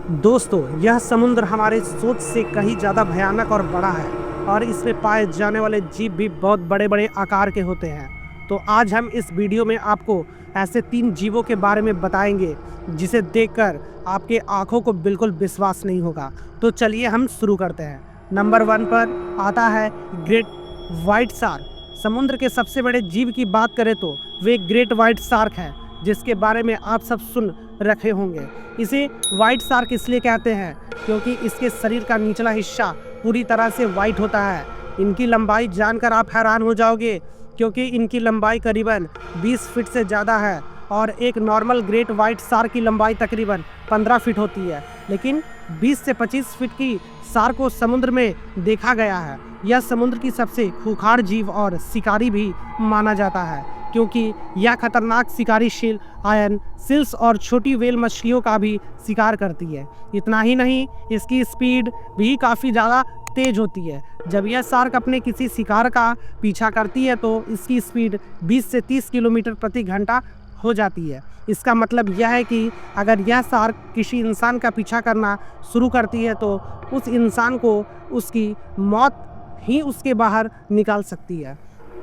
दोस्तों, यह समुद्र हमारे सोच से कहीं ज़्यादा भयानक और बड़ा है और इसमें पाए जाने वाले जीव भी बहुत बड़े बड़े आकार के होते हैं। तो आज हम इस वीडियो में आपको ऐसे 3 जीवों के बारे में बताएंगे जिसे देखकर आपके आंखों को बिल्कुल विश्वास नहीं होगा। तो चलिए हम शुरू करते हैं। नंबर 1 पर आता है ग्रेट वाइट शार्क। समुद्र के सबसे बड़े जीव की बात करें तो वे ग्रेट वाइट शार्क है, जिसके बारे में आप सब सुन रखे होंगे। इसे वाइट शार्क इसलिए कहते हैं क्योंकि इसके शरीर का निचला हिस्सा पूरी तरह से वाइट होता है। इनकी लंबाई जानकर आप हैरान हो जाओगे क्योंकि इनकी लंबाई करीबन 20 फीट से ज़्यादा है और एक नॉर्मल ग्रेट वाइट शार्क की लंबाई तकरीबन 15 फीट होती है। लेकिन 20 से 25 फीट की शार्क को समुद्र में देखा गया है। यह समुद्र की सबसे खूंखार जीव और शिकारी भी माना जाता है क्योंकि यह खतरनाक शिकारी शील आयन सील्स और छोटी व्हेल मछलियों का भी शिकार करती है। इतना ही नहीं, इसकी स्पीड भी काफ़ी ज़्यादा तेज होती है। जब यह शार्क अपने किसी शिकार का पीछा करती है तो इसकी स्पीड 20 से 30 किलोमीटर प्रति घंटा हो जाती है। इसका मतलब यह है कि अगर यह शार्क किसी इंसान का पीछा करना शुरू करती है तो उस इंसान को उसकी मौत ही उसके बाहर निकाल सकती है।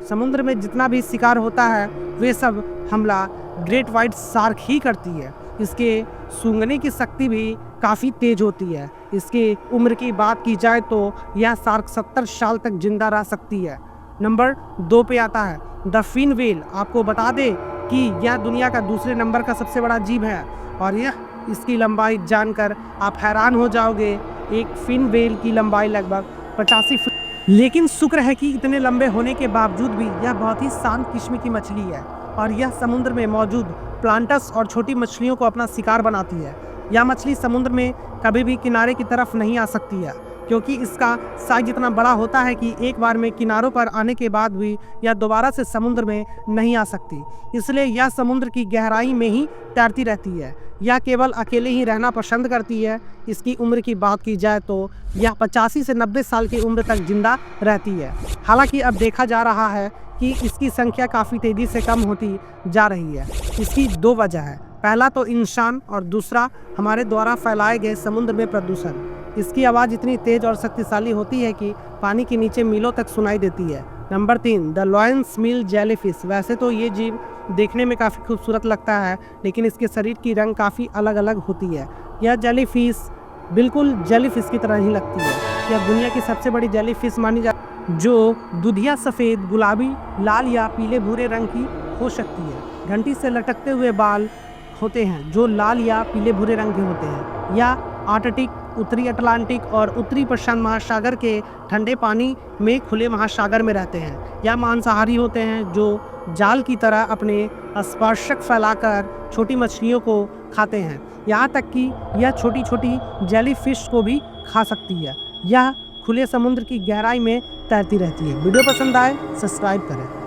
समुद्र में जितना भी शिकार होता है वे सब हमला ग्रेट वाइट शार्क ही करती है। इसके सूंघने की शक्ति भी काफ़ी तेज होती है। इसके उम्र की बात की जाए तो यह शार्क 70 साल तक जिंदा रह सकती है। नंबर 2 पे आता है द फिन व्हेल। आपको बता दें कि यह दुनिया का दूसरे नंबर का सबसे बड़ा जीव है और यह इसकी लंबाई जानकर आप हैरान हो जाओगे। एक फिन व्हेल की लंबाई लगभग 85 फीट। लेकिन शुक्र है कि इतने लंबे होने के बावजूद भी यह बहुत ही शांत किस्म की मछली है और यह समुद्र में मौजूद प्लांटस और छोटी मछलियों को अपना शिकार बनाती है। यह मछली समुद्र में कभी भी किनारे की तरफ नहीं आ सकती है क्योंकि इसका साइज इतना बड़ा होता है कि एक बार में किनारों पर आने के बाद भी यह दोबारा से समुद्र में नहीं आ सकती। इसलिए यह समुद्र की गहराई में ही तैरती रहती है। यह केवल अकेले ही रहना पसंद करती है। इसकी उम्र की बात की जाए तो यह 85 से 90 साल की उम्र तक जिंदा रहती है। हालांकि अब देखा जा रहा है कि इसकी संख्या काफ़ी तेज़ी से कम होती जा रही है। इसकी 2 वजह है। पहला तो इंसान और दूसरा हमारे द्वारा फैलाए गए समुद्र में प्रदूषण। इसकी आवाज़ इतनी तेज़ और शक्तिशाली होती है कि पानी के नीचे मीलों तक सुनाई देती है। Number 3 the lions meal jellyfish. वैसे तो ये जीव देखने में काफ़ी खूबसूरत लगता है लेकिन इसके शरीर की रंग काफ़ी अलग अलग होती है। यह जेलीफिश बिल्कुल जेलीफिश की तरह ही लगती है। यह दुनिया की सबसे बड़ी जेलीफिश मानी जाती है जो दूधिया सफ़ेद, गुलाबी, लाल या पीले भूरे रंग की हो सकती है। घंटी से लटकते हुए बाल होते हैं जो लाल या पीले भूरे रंग के होते हैं। या आर्कटिक, उत्तरी अटलांटिक और उत्तरी प्रशांत महासागर के ठंडे पानी में खुले महासागर में रहते हैं। यह मांसाहारी होते हैं जो जाल की तरह अपने स्पर्शक फैलाकर छोटी मछलियों को खाते हैं। यहाँ तक कि यह छोटी छोटी जेलीफिश को भी खा सकती है। यह खुले समुद्र की गहराई में तैरती रहती है। वीडियो पसंद आए सब्सक्राइब करें।